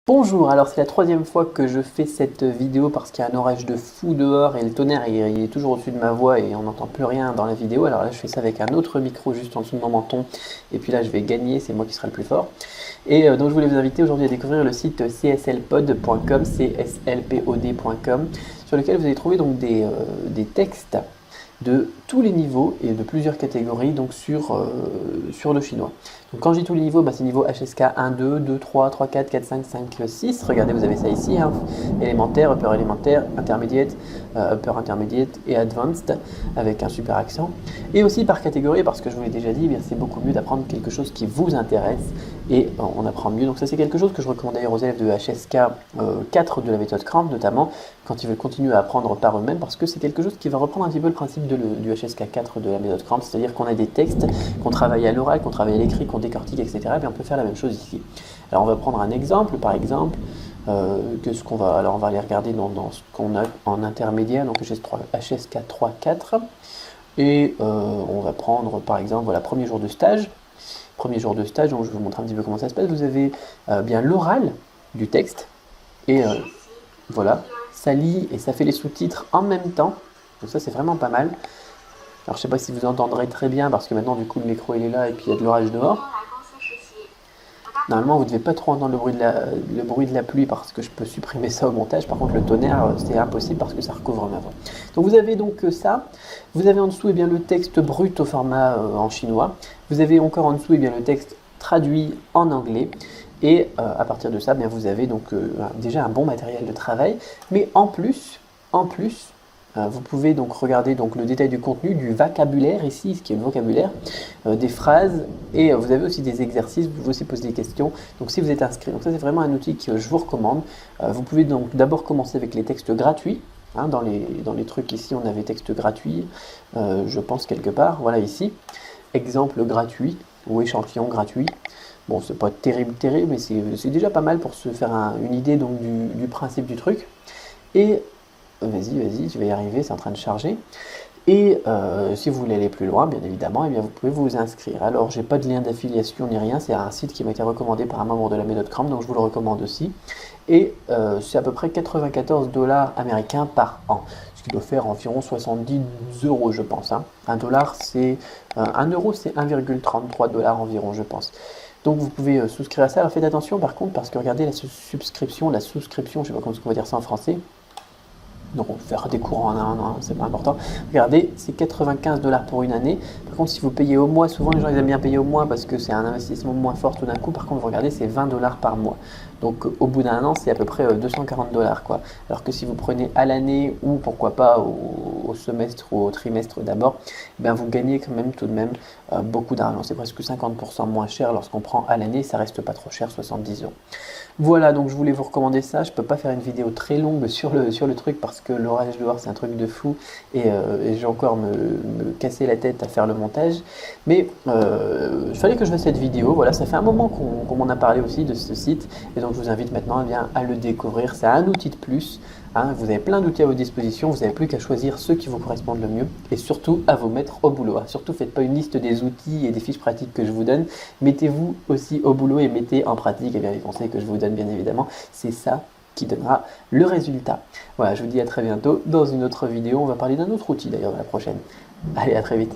Bonjour, alors c'est la troisième fois que je fais cette vidéo parce qu'il y a un orage de fou dehors et le tonnerre il est toujours au-dessus de ma voix et on n'entend plus rien dans la vidéo. Alors là je fais ça avec un autre micro juste en dessous de mon menton et puis là je vais gagner, c'est moi qui serai le plus fort. Et donc je voulais vous inviter aujourd'hui à découvrir le site cslpod.com, cslpod.com, sur lequel vous allez trouver donc des textes de tous les niveaux et de plusieurs catégories donc sur le chinois. Donc quand je dis tous les niveaux, c'est niveau HSK 1, 2, 2, 3, 3, 4, 4, 5, 5, 6. Regardez, vous avez ça ici, hein. Élémentaire, upper élémentaire, intermediate, upper intermediate et advanced avec un super accent. Et aussi par catégorie, parce que je vous l'ai déjà dit, c'est beaucoup mieux d'apprendre quelque chose qui vous intéresse et on apprend mieux. Donc ça c'est quelque chose que je recommande d'ailleurs aux élèves de HSK 4 de la méthode Cramp notamment, quand ils veulent continuer à apprendre par eux-mêmes, parce que c'est quelque chose qui va reprendre un petit peu le principe du HSK 4 de la méthode Cramp, c'est-à-dire qu'on a des textes, qu'on travaille à l'oral, qu'on travaille à l'écrit, qu'on décortique, etc. Et bien on peut faire la même chose ici. Alors on va prendre un exemple, par exemple, alors on va aller regarder dans ce qu'on a en intermédiaire, donc HSK 3, 4, et on va prendre par exemple, voilà, premier jour de stage. Premier jour de stage, donc je vais vous montrer un petit peu comment ça se passe. Vous avez bien l'oral du texte, et voilà, ça lit et ça fait les sous-titres en même temps, donc ça c'est vraiment pas mal. Alors je sais pas si vous entendrez très bien parce que maintenant du coup le micro il est là et puis il y a de l'orage dehors. Normalement vous ne devez pas trop entendre le bruit de la pluie parce que je peux supprimer ça au montage. Par contre le tonnerre c'est impossible parce que ça recouvre ma voix. Donc vous avez donc ça. Vous avez en dessous le texte brut au format en chinois. Vous avez encore en dessous le texte traduit en anglais. Et à partir de ça, vous avez donc déjà un bon matériel de travail. Mais en plus, vous pouvez donc regarder donc le détail du contenu, du vocabulaire ici, ce qui est le vocabulaire, des phrases, et vous avez aussi des exercices, vous pouvez aussi poser des questions. Donc si vous êtes inscrit, donc ça c'est vraiment un outil que je vous recommande. Vous pouvez donc d'abord commencer avec les textes gratuits. Hein, dans les trucs ici, on avait texte gratuit, je pense quelque part, voilà ici, exemple gratuit ou échantillon gratuit. Bon, c'est pas terrible, mais c'est déjà pas mal pour se faire une idée donc du principe du truc. Et vas-y, je vais y arriver, c'est en train de charger. Et si vous voulez aller plus loin, bien évidemment, vous pouvez vous inscrire. Alors, j'ai pas de lien d'affiliation ni rien, c'est un site qui m'a été recommandé par un membre de la méthode Cramp, donc je vous le recommande aussi. Et c'est à peu près 94 $ américains par an, ce qui doit faire environ 70 €, je pense. Hein. 1 dollar, c'est 1 euro, c'est 1,33 $ environ, je pense. Donc vous pouvez souscrire à ça. Alors faites attention par contre, parce que regardez la souscription, je sais pas comment on va dire ça en français. Donc on va faire des cours en un, c'est pas important. Regardez, c'est 95 $ pour une année. Par contre, si vous payez au mois, souvent les gens ils aiment bien payer au mois parce que c'est un investissement moins fort tout d'un coup. Par contre, vous regardez, c'est 20 $ par mois. Donc au bout d'un an, c'est à peu près 240 $ quoi. Alors que si vous prenez à l'année ou pourquoi pas au semestre ou au trimestre d'abord, vous gagnez quand même tout de même beaucoup d'argent. C'est presque 50% moins cher lorsqu'on prend à l'année. Ça reste pas trop cher, 70 €. Voilà, donc je voulais vous recommander ça. Je peux pas faire une vidéo très longue sur le truc parce que l'orage dehors c'est un truc de fou et j'ai encore me casser la tête à faire le montage. Mais il fallait que je fasse cette vidéo. Voilà, ça fait un moment qu'on m'en a parlé aussi de ce site et donc je vous invite maintenant à le découvrir. C'est un outil de plus. Hein, vous avez plein d'outils à votre disposition, vous n'avez plus qu'à choisir ceux qui vous correspondent le mieux et surtout à vous mettre au boulot. Surtout, faites pas une liste des outils et des fiches pratiques que je vous donne. Mettez-vous aussi au boulot et mettez en pratique les conseils que je vous donne, bien évidemment. C'est ça qui donnera le résultat. Voilà, je vous dis à très bientôt dans une autre vidéo. On va parler d'un autre outil d'ailleurs la prochaine. Allez, à très vite.